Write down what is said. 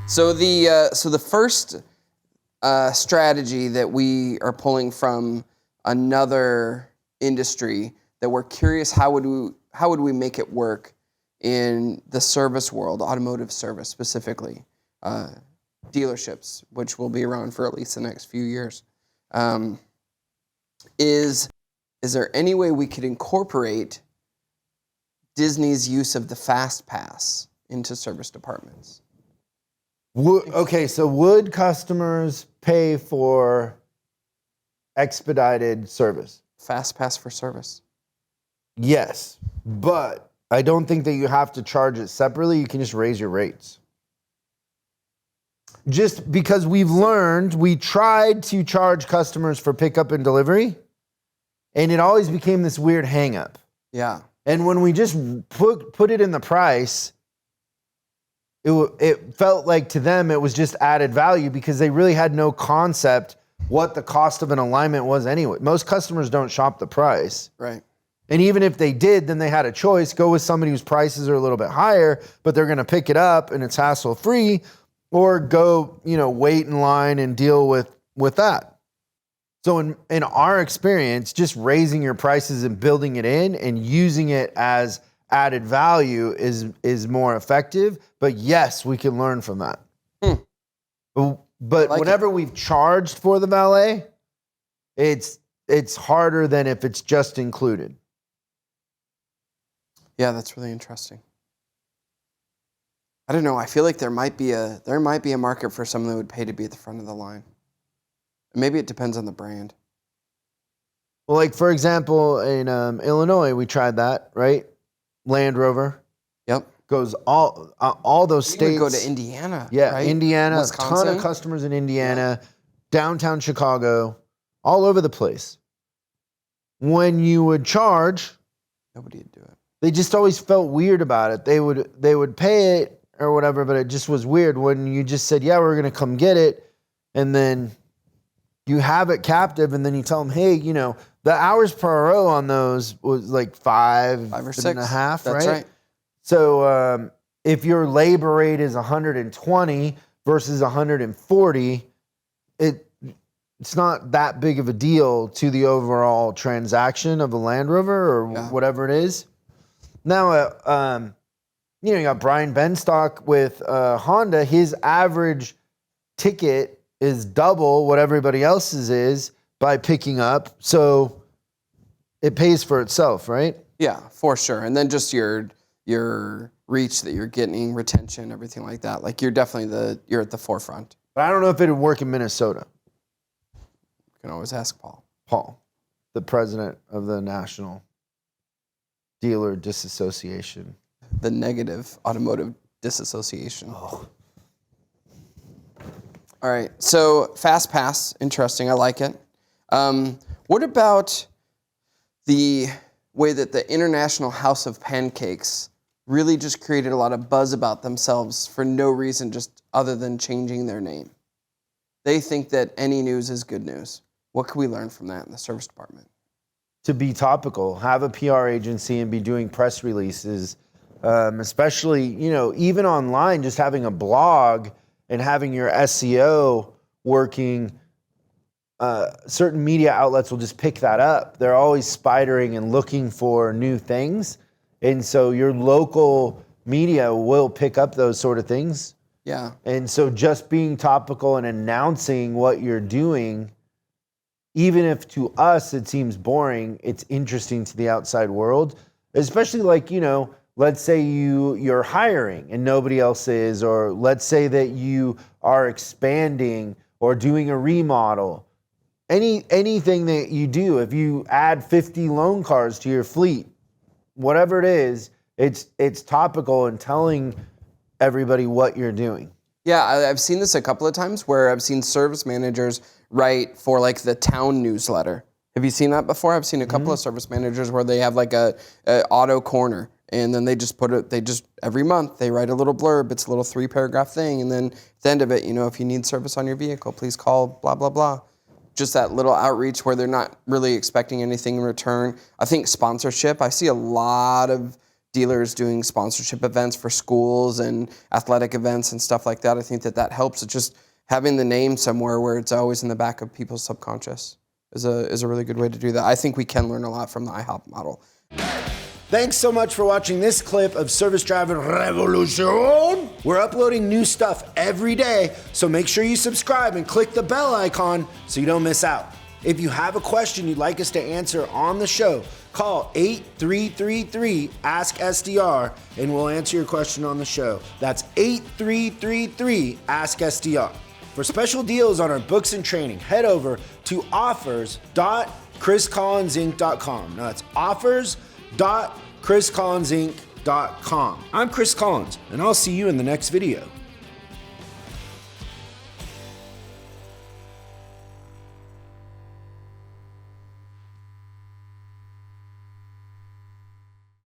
So the first strategy that we are pulling from another industry that we're curious how would we make it work in the service world, automotive service specifically, dealerships, which will be around for at least the next few years, is there any way we could incorporate Disney's use of the Fast Pass into service departments? Okay, so would customers pay for expedited service? Fast Pass for service. Yes, but I don't think that you have to charge it separately. You can just raise your rates. Just because we tried to charge customers for pickup and delivery, and it always became this weird hang up. Yeah. And when we just put it in the price, it felt like to them it was just added value because they really had no concept what the cost of an alignment was anyway. Most customers don't shop the price. Right. And even if they did, then they had a choice. Go with somebody whose prices are a little bit higher, but they're going to pick it up and it's hassle-free, or go, wait in line and deal with that. So in our experience, just raising your prices and building it in and using it as added value is more effective. But yes, we can learn from that. But whenever we've charged for the valet, it's harder than if it's just included. Yeah, that's really interesting. I don't know. I feel like there might be a market for someone that would pay to be at the front of the line. Maybe it depends on the brand. Well, like for example, in Illinois, we tried that, right? Land Rover. Yep. Goes all those states. We would go to Indiana. Yeah, right? Indiana. Wisconsin. A ton of customers in Indiana, downtown Chicago, all over the place. When you would charge, nobody would do it. They just always felt weird about it. They would pay it or whatever, but it just was weird when you just said, "Yeah, we're gonna come get it," and then you have it captive, and then you tell them, "Hey, the hours per row on those was like five or 6 and a half, That's right. So if your labor rate is 120 versus 140, it's not that big of a deal to the overall transaction of the Land Rover or whatever it is. Now, you got Brian Benstock with Honda. His average ticket is double what everybody else's is by picking up. So it pays for itself, right? Yeah, for sure. And then just your reach that you're getting, retention, everything like that. Like you're definitely you're at the forefront. But I don't know if it would work in Minnesota. You can always ask Paul. Paul, the president of the National Dealer Disassociation. The Negative Automotive Disassociation. Oh. All right, so Fast Pass, interesting. I like it. What about the way that the International House of Pancakes really just created a lot of buzz about themselves for no reason, just other than changing their name? They think that any news is good news. What can we learn from that in the service department? To be topical, have a PR agency and be doing press releases, especially, even online, just having a blog and having your SEO working. Certain media outlets will just pick that up. They're always spidering and looking for new things. And so your local media will pick up those sort of things. Yeah. And so just being topical and announcing what you're doing, even if to us it seems boring, it's interesting to the outside world, especially like, let's say you're hiring and nobody else is, or let's say that you are expanding or doing a remodel. Anything that you do, if you add 50 loan cars to your fleet, whatever it is, it's topical and telling everybody what you're doing. Yeah, I've seen this a couple of times where I've seen service managers write for like the town newsletter. Have you seen that before? I've seen a couple of service managers where they have like a auto corner, and then they just every month they write a little blurb. It's a little 3-paragraph thing, and then at the end of it, if you need service on your vehicle, please call blah, blah, blah. Just that little outreach where they're not really expecting anything in return. I think sponsorship, I see a lot of dealers doing sponsorship events for schools and athletic events and stuff like that. I think that helps. It's just having the name somewhere where it's always in the back of people's subconscious is a really good way to do that. I think we can learn a lot from the IHOP model. Thanks so much for watching this clip of Service Driving Revolution. We're uploading new stuff every day, so make sure you subscribe and click the bell icon so you don't miss out. If you have a question you'd like us to answer on the show, call 8333-ASK-SDR and we'll answer your question on the show. That's 8333-ASK-SDR. For special deals on our books and training, head over to offers.chriscollinsinc.com. Now that's offers.chriscollinsinc.com. I'm Chris Collins, and I'll see you in the next video.